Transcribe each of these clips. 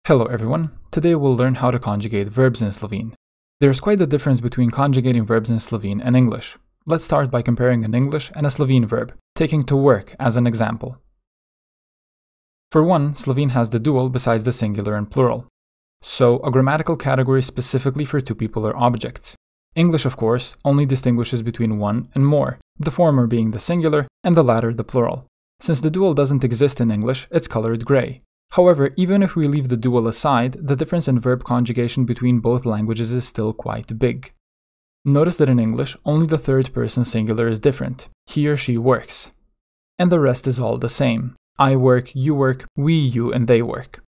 Hello everyone, today we'll learn how to conjugate verbs in Slovene. There's quite a difference between conjugating verbs in Slovene and English. Let's start by comparing an English and a Slovene verb, taking to work as an example. For one, Slovene has the dual besides the singular and plural. So, a grammatical category specifically for two people or objects. English, of course, only distinguishes between one and more, the former being the singular and the latter the plural. Since the dual doesn't exist in English, it's colored gray. However, even if we leave the dual aside, the difference in verb conjugation between both languages is still quite big. Notice that in English, only the third person singular is different. He or she works. And the rest is all the same. I work, you work, we, you, and they work.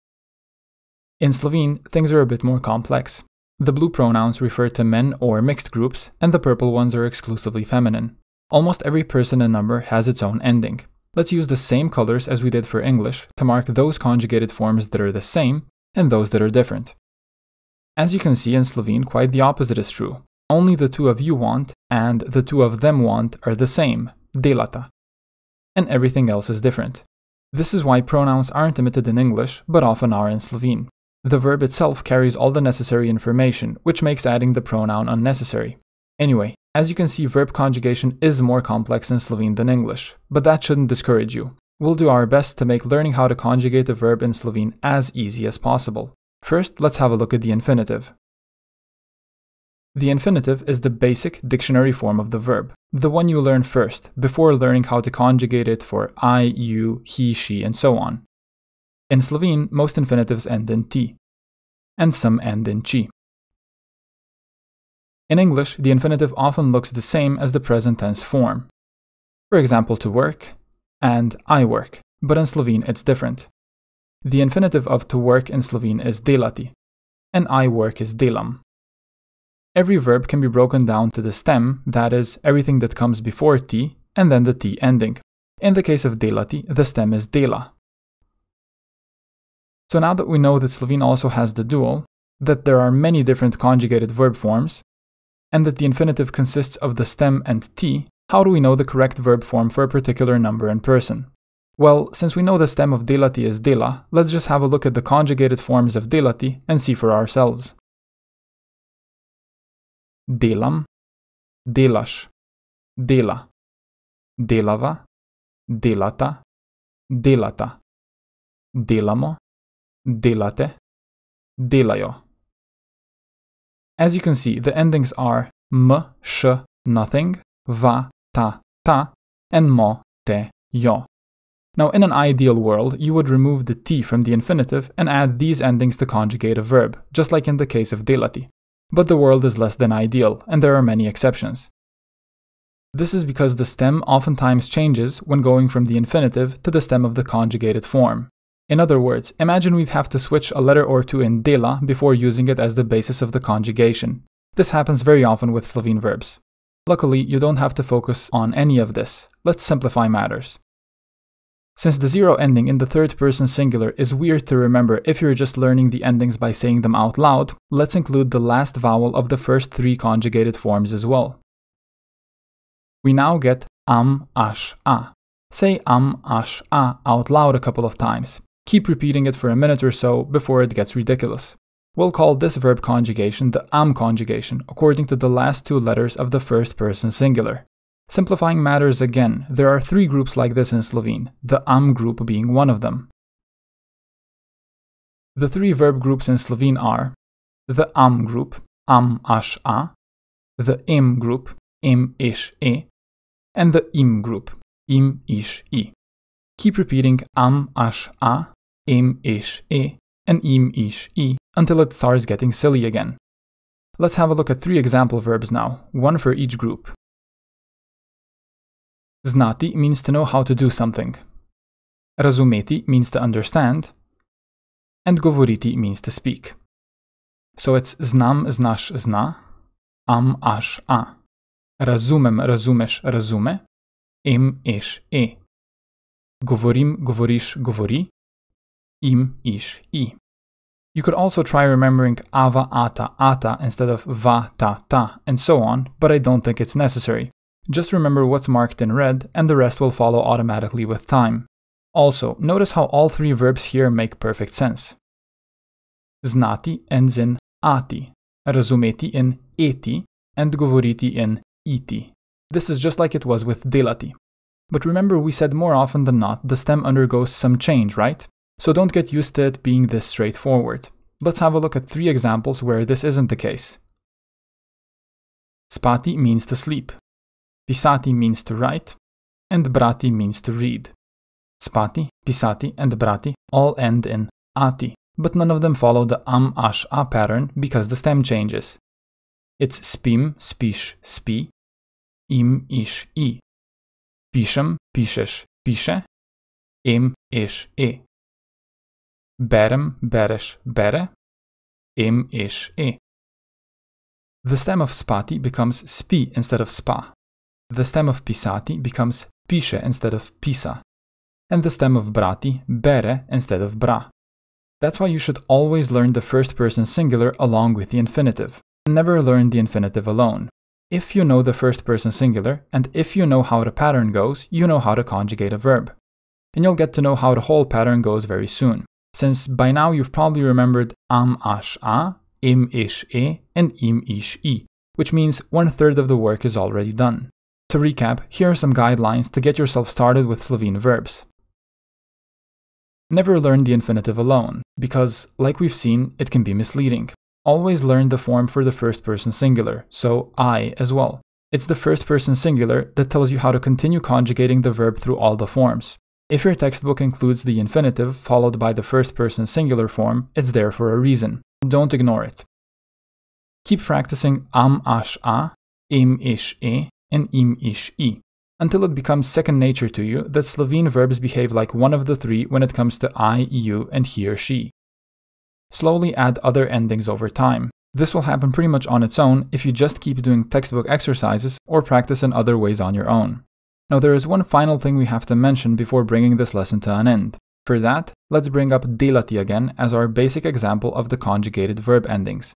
In Slovene, things are a bit more complex. The blue pronouns refer to men or mixed groups, and the purple ones are exclusively feminine. Almost every person and number has its own ending. Let's use the same colors as we did for English to mark those conjugated forms that are the same and those that are different. As you can see in Slovene, quite the opposite is true. Only the two of you want and the two of them want are the same, delata. And everything else is different. This is why pronouns aren't omitted in English, but often are in Slovene. The verb itself carries all the necessary information, which makes adding the pronoun unnecessary. Anyway, as you can see, verb conjugation is more complex in Slovene than English, but that shouldn't discourage you. We'll do our best to make learning how to conjugate a verb in Slovene as easy as possible. First, let's have a look at the infinitive. The infinitive is the basic dictionary form of the verb, the one you learn first, before learning how to conjugate it for I, you, he, she, and so on. In Slovene, most infinitives end in t, and some end in chi. In English, the infinitive often looks the same as the present tense form. For example, to work and I work, but in Slovene it's different. The infinitive of to work in Slovene is delati, and I work is delam. Every verb can be broken down to the stem, that is, everything that comes before t, and then the t ending. In the case of delati, the stem is dela. So now that we know that Slovene also has the dual, that there are many different conjugated verb forms, and that the infinitive consists of the stem and t, how do we know the correct verb form for a particular number and person? Well, since we know the stem of delati is dela, let's just have a look at the conjugated forms of delati and see for ourselves. Delam, delaš, dela, delava, delata, delata, delamo, delate, delajo. As you can see, the endings are m, sh, nothing, va, ta, and mo, te, yo. Now, in an ideal world, you would remove the t from the infinitive and add these endings to conjugate a verb, just like in the case of delati. But the world is less than ideal, and there are many exceptions. This is because the stem oftentimes changes when going from the infinitive to the stem of the conjugated form. In other words, imagine we'd have to switch a letter or two in dela before using it as the basis of the conjugation. This happens very often with Slovene verbs. Luckily, you don't have to focus on any of this. Let's simplify matters. Since the zero ending in the third person singular is weird to remember if you're just learning the endings by saying them out loud, let's include the last vowel of the first three conjugated forms as well. We now get am, ash, a. Say am, ash, a out loud a couple of times. Keep repeating it for a minute or so before it gets ridiculous. We'll call this verb conjugation the am conjugation, according to the last two letters of the first person singular. Simplifying matters again, there are three groups like this in Slovene, the am group being one of them. The three verb groups in Slovene are the am group, am, ash, a, the im group, im, ish, e, and the im group, im, ish, i. Keep repeating am, ash, a, im, ish, e, and im, ish, i until it starts getting silly again. Let's have a look at three example verbs now, one for each group. Znati means to know how to do something. Razumeti means to understand. And govoriti means to speak. So it's znam, znaš, zna, am, ash, a. Razumem, razumeš, razume, im, ish, e. Govorim, govoriš, govori, im, ish, i. You could also try remembering ava, ata instead of va, ta, and so on, but I don't think it's necessary. Just remember what's marked in red, and the rest will follow automatically with time. Also, notice how all three verbs here make perfect sense. Znati ends in ati, razumeti in eti, and govoriti in iti. This is just like it was with delati. But remember, we said more often than not the stem undergoes some change, right? So don't get used to it being this straightforward. Let's have a look at 3 examples where this isn't the case. Spati means to sleep. Pisati means to write. And brati means to read. Spati, pisati, and brati all end in ati, but none of them follow the am-ash-a pattern because the stem changes. It's spim, spiš, spi, im, ish, i. Pišem, pišeš, piše, em, eš, e. Berem, bereš, bere, em, eš, e. The stem of spati becomes spi instead of spa. The stem of pisati becomes piše instead of pisa. And the stem of brati, bere instead of bra. That's why you should always learn the first person singular along with the infinitive. Never learn the infinitive alone. If you know the first person singular, and if you know how the pattern goes, you know how to conjugate a verb. And you'll get to know how the whole pattern goes very soon, since by now you've probably remembered am-ash-a, im-ish-e, and im-ish-i, which means 1/3 of the work is already done. To recap, here are some guidelines to get yourself started with Slovene verbs. Never learn the infinitive alone, because, like we've seen, it can be misleading. Always learn the form for the first person singular, so I as well. It's the first person singular that tells you how to continue conjugating the verb through all the forms. If your textbook includes the infinitive followed by the first person singular form, it's there for a reason. Don't ignore it. Keep practicing am-ash-a, im-ish-e, and im-ish-i, until it becomes second nature to you that Slovene verbs behave like one of the 3 when it comes to I, you, and he or she. Slowly add other endings over time. This will happen pretty much on its own if you just keep doing textbook exercises or practice in other ways on your own. Now there is one final thing we have to mention before bringing this lesson to an end. For that, let's bring up delati again as our basic example of the conjugated verb endings.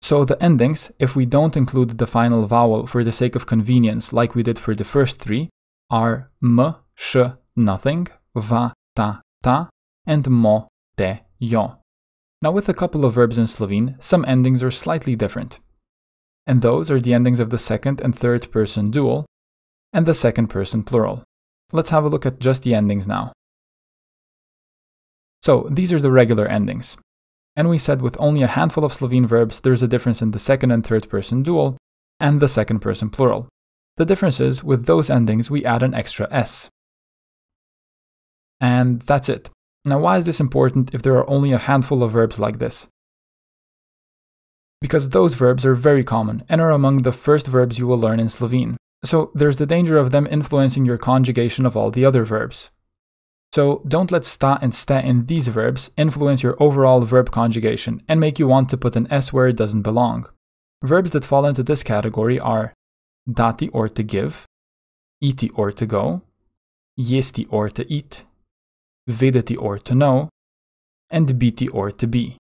So the endings, if we don't include the final vowel for the sake of convenience like we did for the first 3, are m, sh, nothing, va, ta, ta, and mo, te, jo. Now with a couple of verbs in Slovene, some endings are slightly different. And those are the endings of the second and third person dual, and the second person plural. Let's have a look at just the endings now. So these are the regular endings. And we said with only a handful of Slovene verbs, there's a difference in the second and third person dual and the second person plural. The difference is, with those endings, we add an extra s. And that's it. Now, why is this important if there are only a handful of verbs like this? Because those verbs are very common and are among the first verbs you will learn in Slovene. So there's the danger of them influencing your conjugation of all the other verbs. So don't let sta and ste in these verbs influence your overall verb conjugation and make you want to put an s where it doesn't belong. Verbs that fall into this category are dati or to give, iti or to go, jesti or to eat, vedeti or to know, and biti or to be.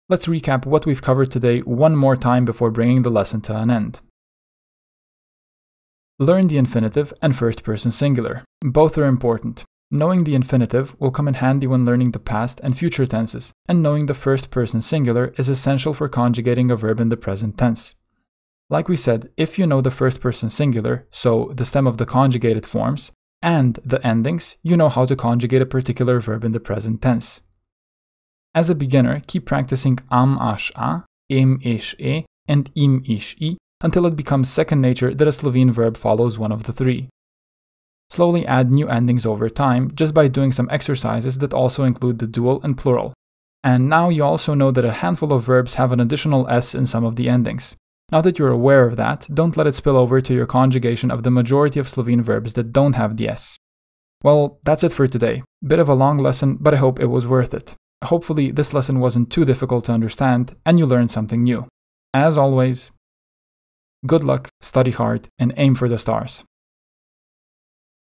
Let's recap what we've covered today one more time before bringing the lesson to an end. Learn the infinitive and first person singular. Both are important. Knowing the infinitive will come in handy when learning the past and future tenses, and knowing the first person singular is essential for conjugating a verb in the present tense. Like we said, if you know the first person singular, so the stem of the conjugated forms, and the endings, you know how to conjugate a particular verb in the present tense. As a beginner, keep practicing am-ash-a, im-ish-e, and im-ish-i until it becomes second nature that a Slovene verb follows one of the 3. Slowly add new endings over time just by doing some exercises that also include the dual and plural. And now you also know that a handful of verbs have an additional s in some of the endings. Now that you're aware of that, don't let it spill over to your conjugation of the majority of Slovene verbs that don't have the s. Well, that's it for today. Bit of a long lesson, but I hope it was worth it. Hopefully this lesson wasn't too difficult to understand and you learned something new. As always, good luck, study hard, and aim for the stars.